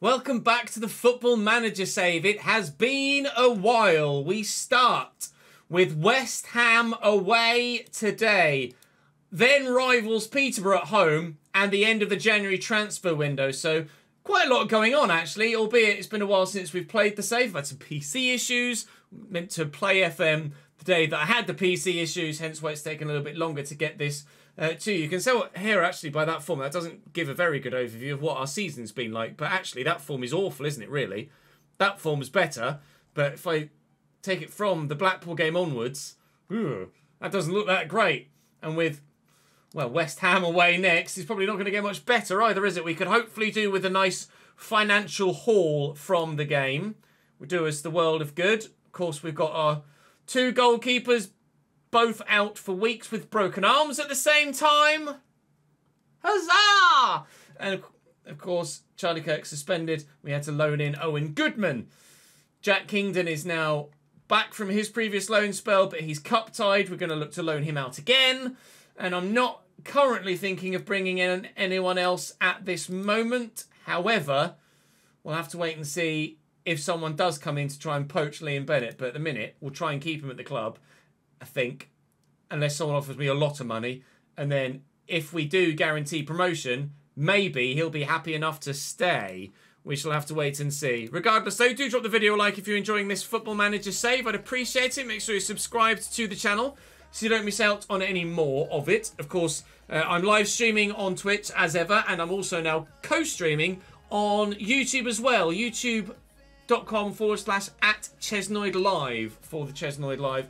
Welcome back to the Football Manager Save. It has been a while. We start with West Ham away today. Then rivals Peterborough at home and the end of the January transfer window. So quite a lot going on actually, albeit it's been a while since we've played the save. I've had some PC issues. Meant to play FM the day that I had the PC issues, hence why it's taken a little bit longer to get this to you. You can tell here actually by that form, that doesn't give a very good overview of what our season's been like, but actually that form is awful, isn't it really? That form's better, but if I take it from the Blackpool game onwards, that doesn't look that great. And with, well, West Ham away next, it's probably not going to get much better either, is it? We could hopefully do with a nice financial haul from the game. We'll do us the world of good. Of course, we've got our two goalkeepers both out for weeks with broken arms at the same time. Huzzah! And of course, Charlie Kirk suspended. We had to loan in Owen Goodman. Jack Kingdon is now back from his previous loan spell, but he's cup-tied. We're going to look to loan him out again. And I'm not currently thinking of bringing in anyone else at this moment. However, we'll have to wait and see if someone does come in to try and poach Liam Bennett. But at the minute, we'll try and keep him at the club, I think, unless someone offers me a lot of money. And then if we do guarantee promotion, maybe he'll be happy enough to stay. We shall have to wait and see. Regardless though, do drop the video a like if you're enjoying this Football Manager save. I'd appreciate it. Make sure you're subscribed to the channel so you don't miss out on any more of it. Of course, I'm live streaming on Twitch as ever, and I'm also now co-streaming on YouTube as well. YouTube.com/@ChesnoidLive for the Chesnoid Live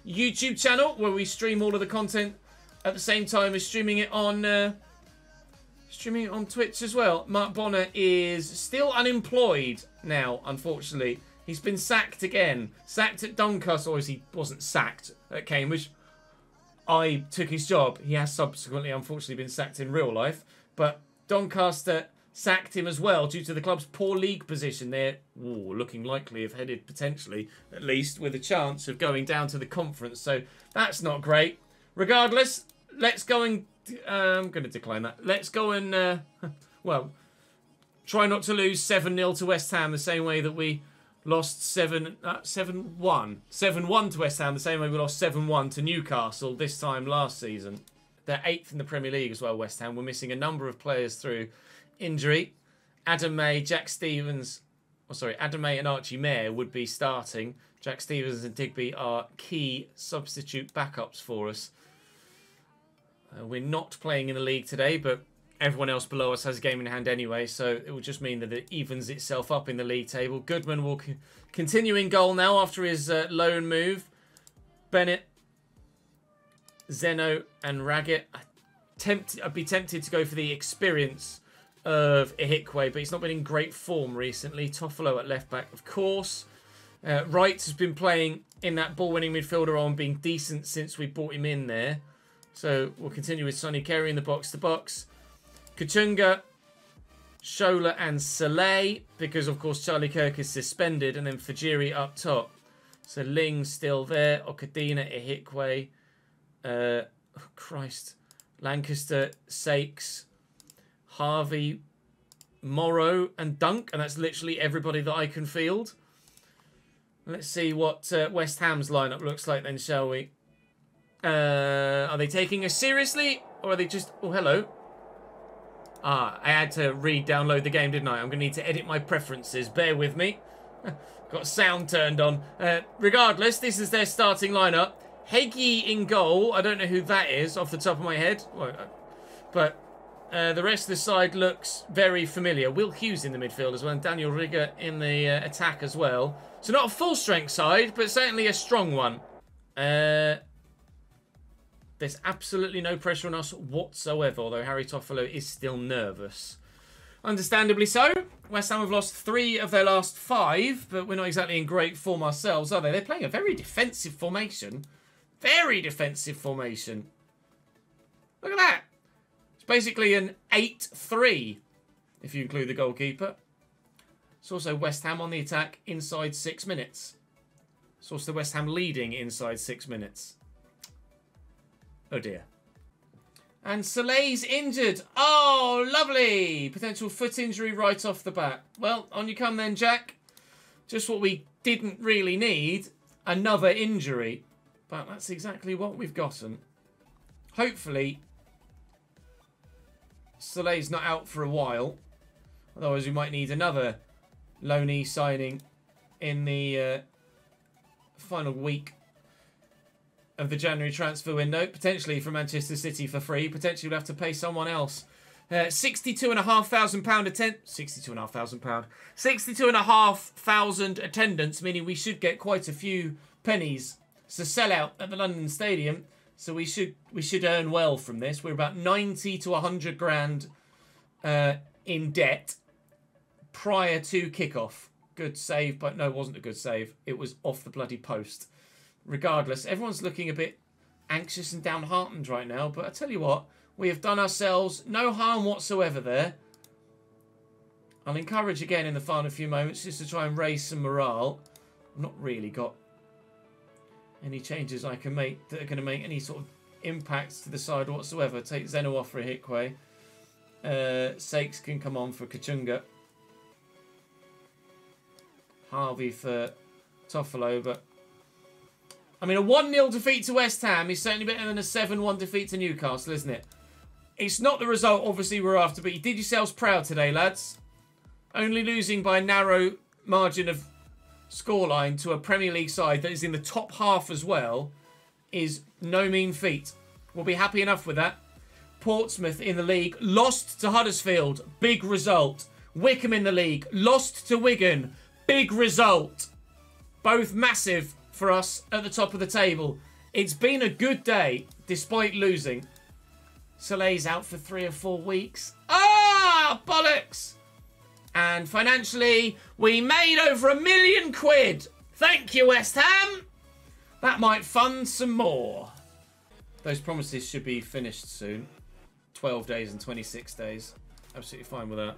YouTube channel, where we stream all of the content at the same time as streaming it on Twitch as well. Mark Bonner is still unemployed now, unfortunately. He's been sacked again. Sacked at Doncaster, or he wasn't sacked at Cambridge. I took his job. He has subsequently, unfortunately, been sacked in real life. But Doncaster sacked him as well due to the club's poor league position. They're looking likely of headed potentially, at least, with a chance of going down to the conference. So that's not great. Regardless, let's go and... I'm going to decline that. Let's go and, well, try not to lose 7-0 to West Ham the same way that we lost 7-1 to West Ham, the same way we lost 7-1 to Newcastle this time last season. They're 8th in the Premier League as well, West Ham. We're missing a number of players through injury. Adam May, Jack Stevens, Adam May and Archie Mayer would be starting. Jack Stevens and Digby are key substitute backups for us. We're not playing in the league today, but everyone else below us has a game in hand anyway, so it will just mean that it evens itself up in the league table. Goodman will continue in goal now after his loan move. Bennett, Zeno and Raggett. I'd be tempted to go for the experience of Ihikwe, but he's not been in great form recently. Toffolo at left back, of course. Wright has been playing in that ball-winning midfielder role and being decent since we brought him in there. So we'll continue with Sonny Carey in the box-to-box. Kachunga, Shola and Saleh, because of course Charlie Kirk is suspended, and then Fajiri up top. So Ling's still there. Okadina, Ihikwe, Lancaster, Sakes, Harvey, Morrow and Dunk, and that's literally everybody that I can field. Let's see what West Ham's lineup looks like then, shall we? Are they taking us seriously, or are they just... Oh, hello. I had to re-download the game, didn't I? I'm going to need to edit my preferences. Bear with me. Got sound turned on. Regardless, this is their starting lineup. Heggie in goal. I don't know who that is off the top of my head. But the rest of the side looks very familiar. Will Hughes in the midfield as well, and Daniel Rigger in the attack as well. So not a full-strength side, but certainly a strong one. There's absolutely no pressure on us whatsoever, although Harry Toffolo is still nervous. Understandably so. West Ham have lost 3 of their last 5, but we're not exactly in great form ourselves, are they? They're playing a very defensive formation. Very defensive formation. Look at that. It's basically an 8-3, if you include the goalkeeper. It's also West Ham on the attack inside 6 minutes. It's also West Ham leading inside 6 minutes. Oh dear. And Soleil's injured. Oh, lovely. Potential foot injury right off the bat. Well, on you come then, Jack. Just what we didn't really need. Another injury. But that's exactly what we've gotten. Hopefully, Soleil's not out for a while. Otherwise, we might need another Loanee signing in the final week of the January transfer window, potentially from Manchester City for free. Potentially we'll have to pay someone else. £62,500 £62,500 attendance, meaning we should get quite a few pennies to sell out at the London Stadium. So we should earn well from this. We're about 90 to 100 grand in debt prior to kickoff. Good save, but no, it wasn't a good save. It was off the bloody post. Regardless, everyone's looking a bit anxious and downhearted right now. But I tell you what, we have done ourselves no harm whatsoever there. I'll encourage again in the final few moments just to try and raise some morale. I've not really got any changes I can make that are going to make any sort of impacts to the side whatsoever. Take Zeno off for a Hikwe. Sakes can come on for Kachunga. Harvey for Toffolo, but I mean, a 1-0 defeat to West Ham is certainly better than a 7-1 defeat to Newcastle, isn't it? It's not the result, obviously, we're after, but you did yourselves proud today, lads. Only losing by a narrow margin of scoreline to a Premier League side that is in the top half as well is no mean feat. We'll be happy enough with that. Portsmouth in the league, lost to Huddersfield, big result. Wickham in the league, lost to Wigan, big result. Both massive for us at the top of the table. It's been a good day, despite losing. Soleil's out for 3 or 4 weeks. Ah, bollocks! And financially, we made over £1 million. Thank you, West Ham. That might fund some more. Those promises should be finished soon. 12 days and 26 days. Absolutely fine with that.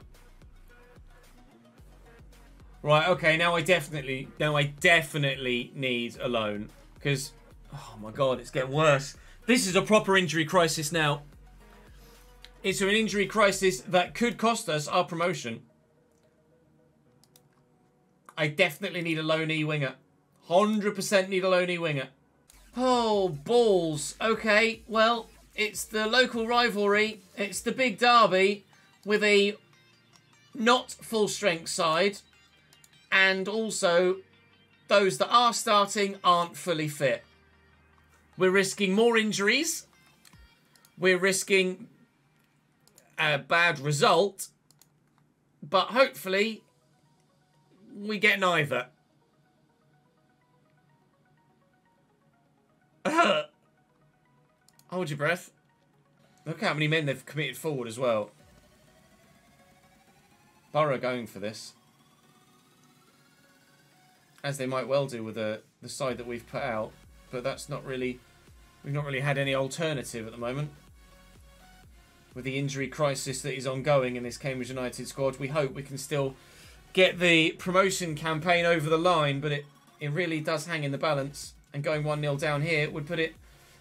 Right, okay, now I definitely need a loan. Because, oh my god, it's getting worse. This is a proper injury crisis now. It's an injury crisis that could cost us our promotion. I definitely need a Loanee winger. 100% need a Loanee winger. Oh, balls. Okay, well, it's the local rivalry. It's the big derby with a not full-strength side. And also, those that are starting aren't fully fit. We're risking more injuries. We're risking a bad result. But hopefully, we get neither. Hold your breath. Look how many men they've committed forward as well. Borough going for this. As they might well do with the side that we've put out. But that's not really... We've not really had any alternative at the moment. With the injury crisis that is ongoing in this Cambridge United squad, we hope we can still get the promotion campaign over the line. But it really does hang in the balance. And going 1-0 down here would put it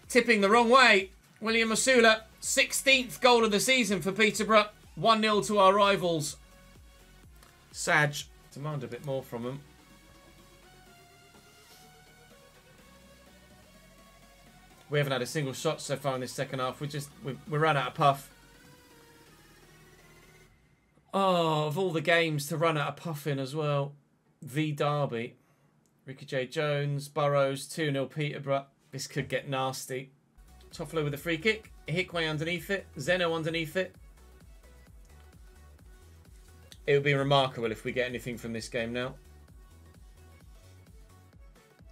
tipping the wrong way. William Masula, 16th goal of the season for Peterborough. 1-0 to our rivals. Saj, demand a bit more from them. We haven't had a single shot so far in this second half. We ran out of puff. Oh, of all the games to run out of puff in as well. The derby. Ricky J. Jones, Burrows, 2-0 Peterborough. This could get nasty. Toffolo with a free kick. Hikwe underneath it. Zeno underneath it. It would be remarkable if we get anything from this game now.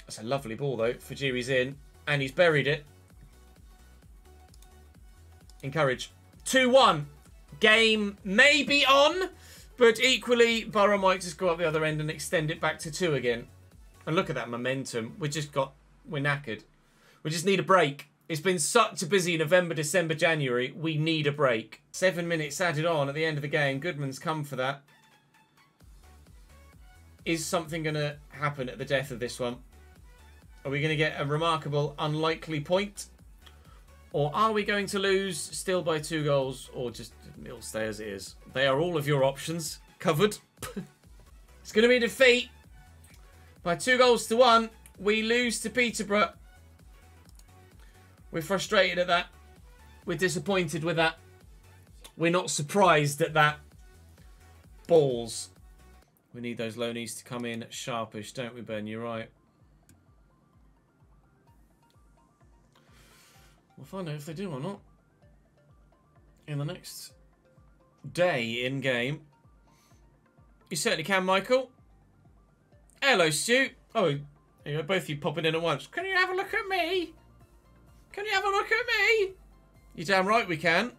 That's a lovely ball though. Fajiri's in. And he's buried it. Encourage. 2-1. Game may be on. But equally, Borough might just go up the other end and extend it back to 2 again. And look at that momentum. We're knackered. We just need a break. It's been such a busy November, December, January. We need a break. 7 minutes added on at the end of the game. Goodman's come for that. Is something going to happen at the death of this one? Are we going to get a remarkable, unlikely point? Or are we going to lose still by 2 goals, or just it'll stay as it is? They are all of your options covered. It's going to be a defeat by 2-1. We lose to Peterborough. We're frustrated at that. We're disappointed with that. We're not surprised at that. Balls. We need those Loanees to come in sharpish, don't we, Ben? You're right. We'll find out if they do or not in the next day in game. You certainly can, Michael. Hello, Stu. Oh, both of you popping in at once. Can you have a look at me? Can you have a look at me? You're damn right we can.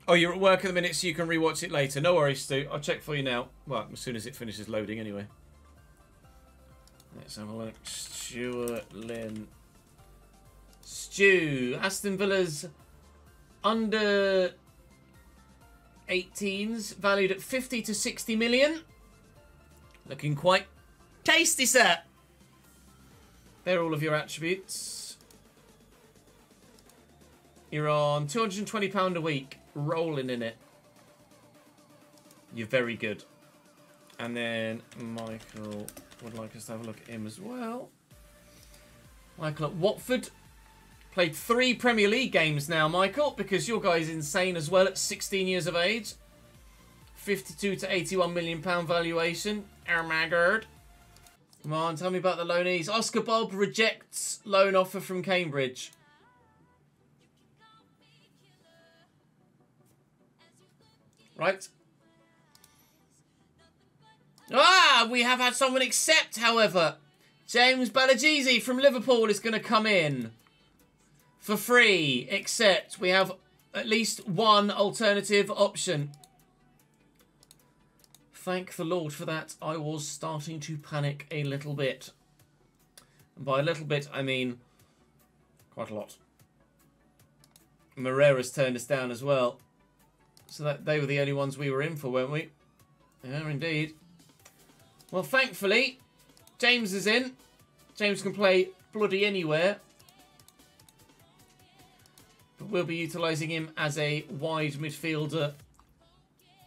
Oh, you're at work at the minute, so you can rewatch it later. No worries, Stu. I'll check for you now. Well, as soon as it finishes loading, anyway. Let's have a look. Stuart Lynn. Stu. Aston Villa's under 18s, valued at 50 to 60 million. Looking quite tasty, sir. They're all of your attributes. You're on £220 a week, rolling in it. You're very good. And then Michael would like us to have a look at him as well. Michael at Watford. Played 3 Premier League games now, Michael, because your guy's insane as well at 16 years of age. 52 to 81 million pound valuation. Oh my god. Come on, tell me about the loanees. Oscar Bob rejects loan offer from Cambridge. Right. Ah, we have had someone accept, however. James Balagizi from Liverpool is going to come in. For free, except we have at least one alternative option. Thank the Lord for that. I was starting to panic a little bit. And by a little bit, I mean quite a lot. Moreira's turned us down as well. So that they were the only ones we were in for, weren't we? Yeah, indeed. Well, thankfully, James is in. James can play bloody anywhere. But we'll be utilising him as a wide midfielder.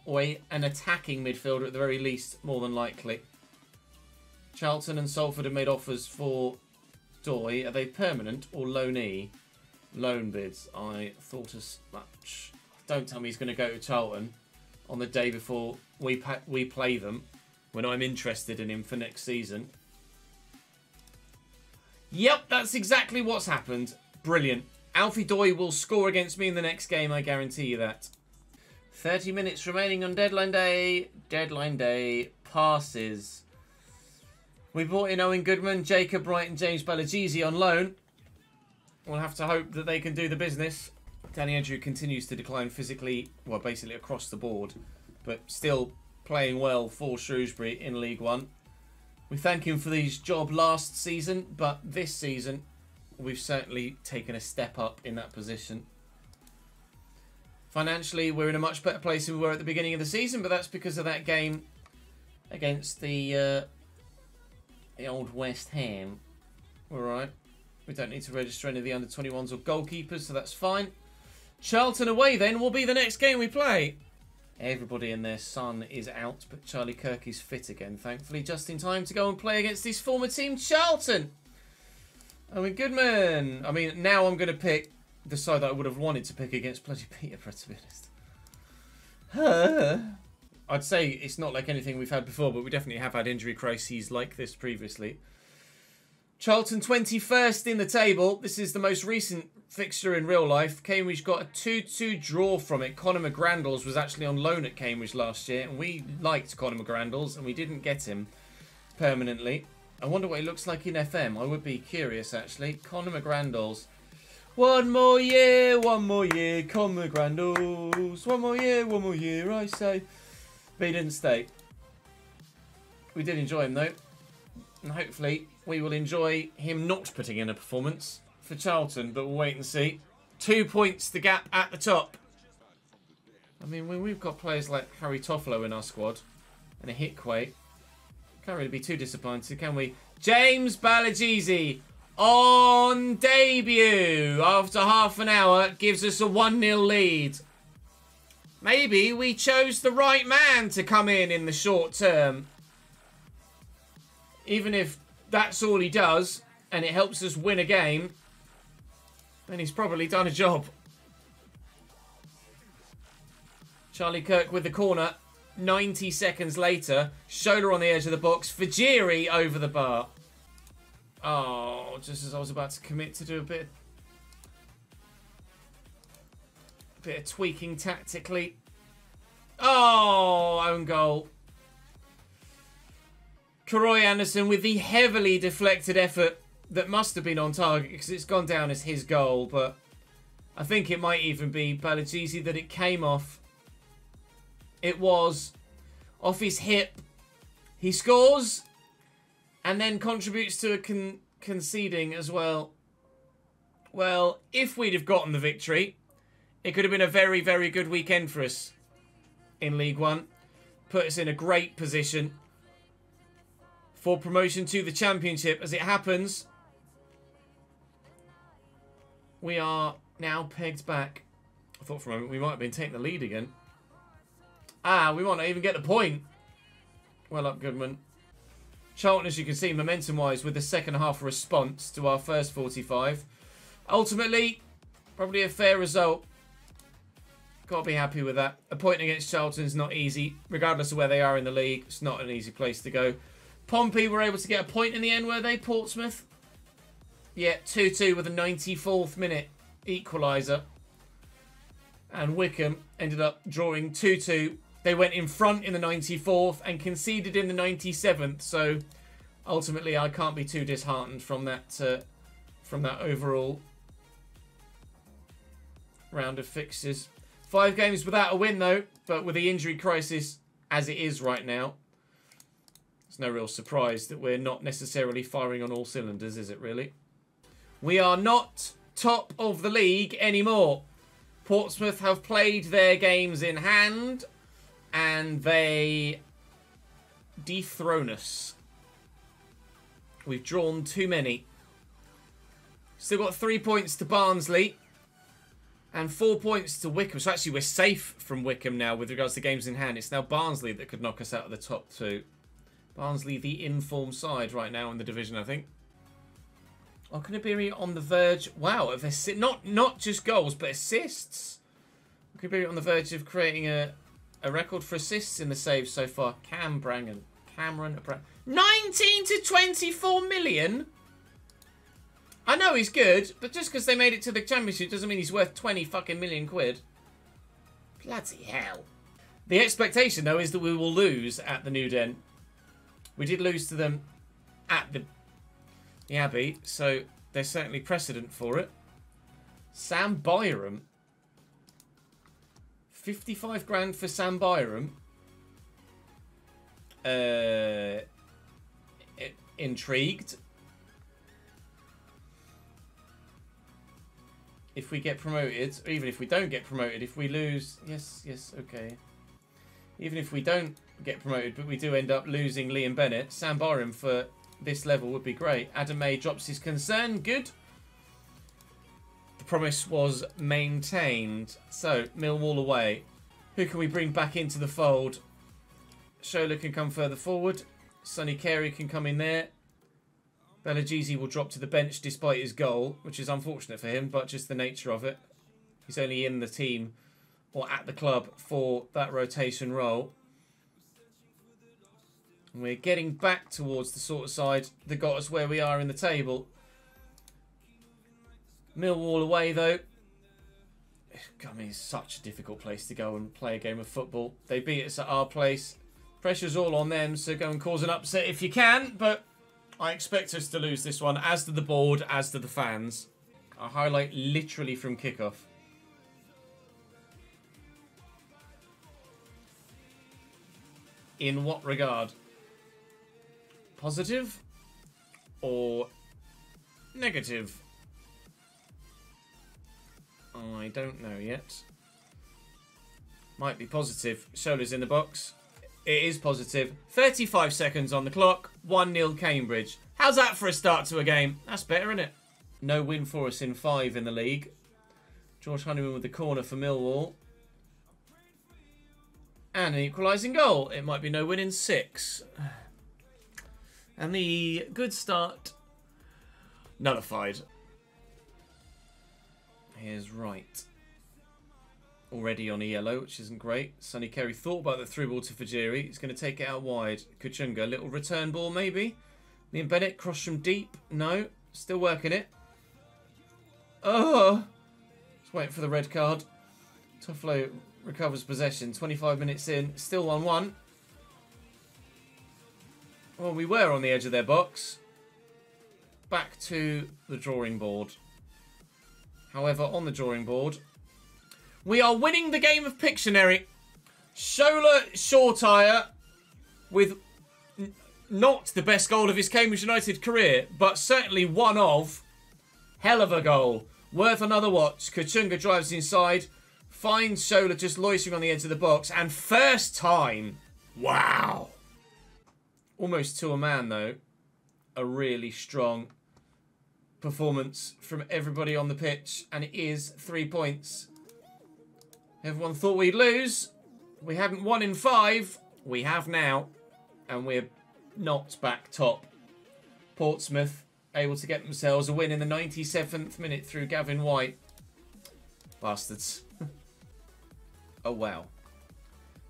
Or an attacking midfielder at the very least, more than likely. Charlton and Salford have made offers for Doy. Are they permanent or loanee? Loan bids. I thought as much. Don't tell me he's going to go to Charlton on the day before we play them, when I'm interested in him for next season. Yep, that's exactly what's happened. Brilliant. Alfie Doy will score against me in the next game, I guarantee you that. 30 minutes remaining on deadline day. Deadline day passes. We brought in Owen Goodman, Jacob Wright and James Balagizi on loan. We'll have to hope that they can do the business. Danny Andrew continues to decline physically, well, basically across the board, but still playing well for Shrewsbury in League One. We thank him for his job last season, but this season we've certainly taken a step up in that position. Financially, we're in a much better place than we were at the beginning of the season, but that's because of that game against the old West Ham. All right. We don't need to register any of the under-21s or goalkeepers, so that's fine. Charlton away, then, will be the next game we play. Everybody and their son is out, but Charlie Kirk is fit again, thankfully, just in time to go and play against his former team, Charlton. Owen Goodman. I mean, now I'm going to pick the side that I would have wanted to pick against bloody Peterborough, to be honest. I'd say it's not like anything we've had before, but we definitely have had injury crises like this previously. Charlton 21st in the table. This is the most recent fixture in real life. Cambridge got a 2-2 draw from it. Conor McGrandles was actually on loan at Cambridge last year, and we liked Conor McGrandles, and we didn't get him permanently. I wonder what he looks like in FM. I would be curious, actually. Conor McGrandles. One more year, Conor McGrandles. One more year, I say. But he didn't stay. We did enjoy him, though. And hopefully we will enjoy him not putting in a performance for Charlton, but we'll wait and see. 2 points the gap at the top. I mean, when we've got players like Harry Toffolo in our squad and a Hickway, can't really be too disappointed, can we? James Balagizi on debut after half an hour gives us a 1-0 lead. Maybe we chose the right man to come in the short term. Even if that's all he does and it helps us win a game, then he's probably done a job. Charlie Kirk with the corner. 90 seconds later, Shola on the edge of the box. Fajiri over the bar. Oh, just as I was about to commit to do a bit of tweaking tactically. Oh, own goal. Karoy Anderson with the heavily deflected effort that must have been on target because it's gone down as his goal, but I think it might even be Balagizi that it came off. It was off his hip. He scores and then contributes to a conceding as well. Well, if we'd have gotten the victory, it could have been a very, very good weekend for us in League One. Put us in a great position for promotion to the Championship. As it happens, we are now pegged back. I thought for a moment we might have been taking the lead again. Ah, we might not even get the point. Well up, Goodman. Charlton, as you can see, momentum-wise, with the second half response to our first 45. Ultimately, probably a fair result. Got to be happy with that. A point against Charlton is not easy. Regardless of where they are in the league, it's not an easy place to go. Pompey were able to get a point in the end, were they, Portsmouth? Yeah, 2-2 with a 94th minute equaliser. And Wickham ended up drawing 2-2. They went in front in the 94th and conceded in the 97th. So ultimately, I can't be too disheartened from that overall round of fixtures. 5 games without a win, though. But with the injury crisis as it is right now, it's no real surprise that we're not necessarily firing on all cylinders, is it really? We are not top of the league anymore. Portsmouth have played their games in hand and they dethrone us. We've drawn too many. Still got 3 points to Barnsley and 4 points to Wickham. So actually we're safe from Wickham now with regards to games in hand. It's now Barnsley that could knock us out of the top 2. Barnsley, the informed side right now in the division, I think. Okanabiri on the verge. Wow, of not just goals, but assists. Okanabiri on the verge of creating a record for assists in the saves so far. Cameron Brangan. 19 to 24 million? I know he's good, but just because they made it to the Championship doesn't mean he's worth 20 fucking million quid. Bloody hell. The expectation, though, is that we will lose at the New Den. We did lose to them at the Abbey, so there's certainly precedent for it. Sam Byram. 55 grand for Sam Byram. Intrigued. If we get promoted, or even if we don't get promoted, if we lose... Yes, okay. Even if we don't get promoted, but we do end up losing Liam Bennett, Sam Byram for this level would be great. Adam May drops his concern. Good. The promise was maintained. So, Millwall away. Who can we bring back into the fold? Shola can come further forward. Sonny Carey can come in there. Balagizi will drop to the bench despite his goal, which is unfortunate for him, but just the nature of it. He's only in the team or at the club for that rotation role. And we're getting back towards the sort of side that got us where we are in the table. Millwall away, though. I mean, it's such a difficult place to go and play a game of football. They beat us at our place. Pressure's all on them, so go and cause an upset if you can. But I expect us to lose this one, as do the board, as do the fans. A highlight literally from kickoff. In what regard? Positive or negative? I don't know yet. Might be positive. Shola's in the box. It is positive. 35 seconds on the clock. 1-0 Cambridge. How's that for a start to a game? That's better, isn't it? No win for us in 5 in the league. George Honeyman with the corner for Millwall. And an equalising goal. It might be no win in 6. And the good start nullified. Here's Wright. Already on a yellow, which isn't great. Sonny Carey thought about the through ball to Fajiri. He's going to take it out wide. Kuchunga, little return ball maybe. Me and Bennett cross from deep. No. Still working it. Oh! Just waiting for the red card. Toffolo recovers possession. 25 minutes in. Still 1-1. Well, we were on the edge of their box. Back to the drawing board. However, on the drawing board, we are winning the game of Pictionary. Shola Shortire with not the best goal of his Cambridge United career, but certainly one of. Hell of a goal. Worth another watch. Kuchunga drives inside, finds Shola just loitering on the edge of the box, and first time. Wow. Almost to a man, though. A really strong performance from everybody on the pitch, and it is 3 points. Everyone thought we'd lose. We haven't won in 5. We have now, and we're not back top. Portsmouth able to get themselves a win in the 97th minute through Gavin White. Bastards. Oh, wow.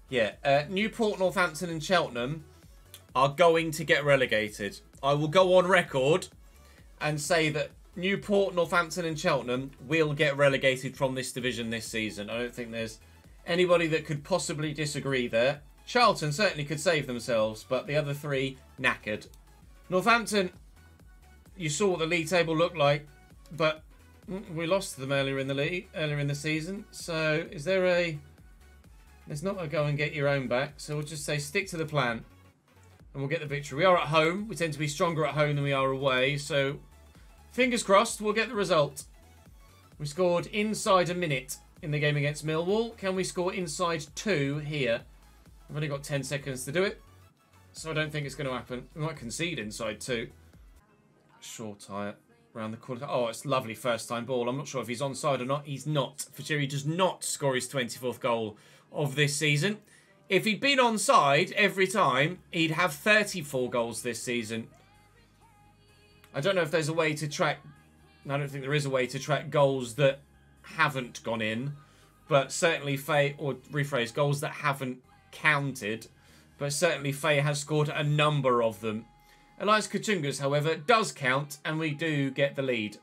Yeah, Newport, Northampton and Cheltenham are going to get relegated. I will go on record and say that Newport, Northampton and Cheltenham will get relegated from this division this season. I don't think there's anybody that could possibly disagree there. Charlton certainly could save themselves, but the other 3, knackered. Northampton, you saw what the league table looked like, but we lost to them earlier in the season. So is there a... There's not a go and get your own back. So we'll just say stick to the plan and we'll get the victory. We are at home. We tend to be stronger at home than we are away. So fingers crossed we'll get the result. We scored inside a minute in the game against Millwall. Can we score inside 2 here? I've only got 10 seconds to do it, so I don't think it's going to happen. We might concede inside 2. Short tire around the corner. Oh, it's lovely first time ball. I'm not sure if he's onside or not. He's not. Fajiri does not score his 24th goal of this season. If he'd been onside every time, he'd have 34 goals this season. I don't know if there's a way to track... I don't think there is a way to track goals that haven't gone in, but certainly Faye, or rephrase, goals that haven't counted, but certainly Faye has scored a number of them. Elias Kuchunga's, however, does count, and we do get the lead.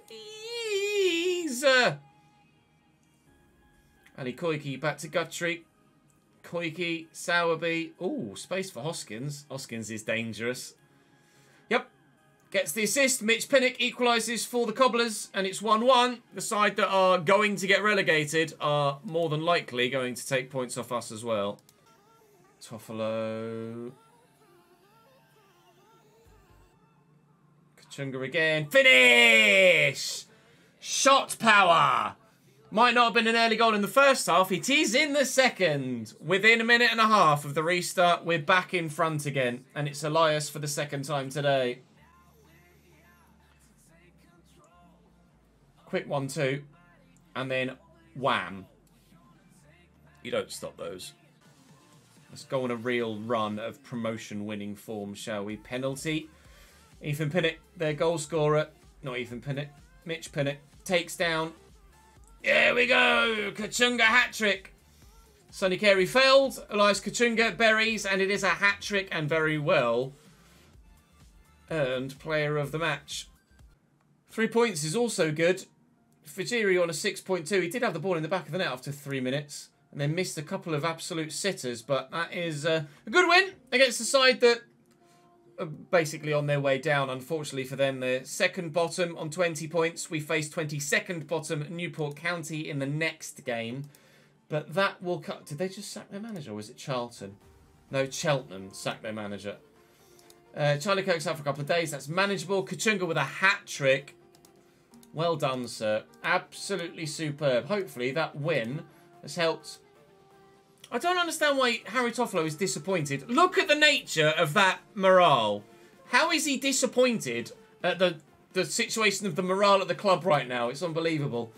Please! Ali Koike back to Guthrie. Koike, Sowerby. Ooh, space for Hoskins. Hoskins is dangerous. Yep. Gets the assist. Mitch Pinnock equalises for the Cobblers, and it's 1-1. The side that are going to get relegated are more than likely going to take points off us as well. Toffolo. Kuchunga again. Finish! Shot power! Might not have been an early goal in the first half. It is in the second. Within a minute and a half of the restart, we're back in front again. And it's Elias for the second time today. Quick 1-2. And then wham. You don't stop those. Let's go on a real run of promotion-winning form, shall we? Penalty. Ethan Pinnock, their goal scorer. Not Ethan Pinnock. Mitch Pinnock takes down. Here we go. Kuchunga hat-trick. Sonny Carey failed. Elias Kuchunga buries, and it is a hat-trick and very well earned player of the match. 3 points is also good. Fajiri on a 6.2. He did have the ball in the back of the net after 3 minutes. And then missed a couple of absolute sitters. But that is a good win against the side that are basically on their way down. Unfortunately for them, they're second bottom on 20 points. We face 22nd bottom Newport County in the next game. But that will cut... Did they just sack their manager or was it Charlton? No, Cheltenham sacked their manager. Charlie Kirk's out for a couple of days. That's manageable. Kuchunga with a hat-trick. Well done, sir. Absolutely superb. Hopefully that win has helped I don't understand why Harry Toffolo is disappointed. Look at the nature of that morale. How is he disappointed at the situation of the morale at the club right now? It's unbelievable.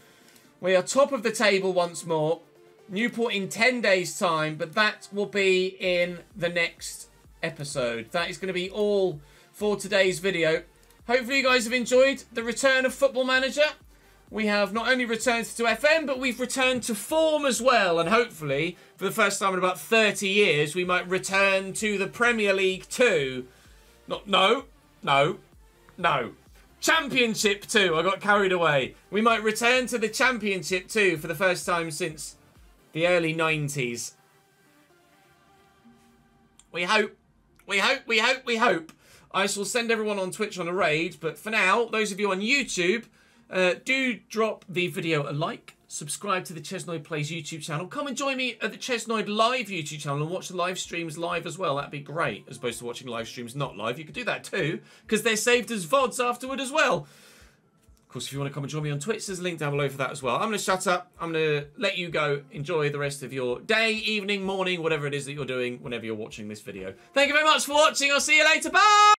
We are top of the table once more. Newport in 10 days' time, but that will be in the next episode. That is going to be all for today's video. Hopefully you guys have enjoyed the return of Football Manager. We have not only returned to FM, but we've returned to form as well. And hopefully, for the first time in about 30 years, we might return to the Premier League 2. No. Championship 2. I got carried away. We might return to the Championship 2 for the first time since the early 90s. We hope. We hope. I shall send everyone on Twitch on a raid, but for now, those of you on YouTube, do drop the video a like, subscribe to the ChesnoidPlays YouTube channel, come and join me at the Chesnoid Live YouTube channel and watch the live streams live as well. That'd be great, as opposed to watching live streams not live. You could do that too, because they're saved as VODs afterward as well. Of course, if you want to come and join me on Twitch, there's a link down below for that as well. I'm going to shut up. I'm going to let you go. Enjoy the rest of your day, evening, morning, whatever it is that you're doing whenever you're watching this video. Thank you very much for watching. I'll see you later. Bye!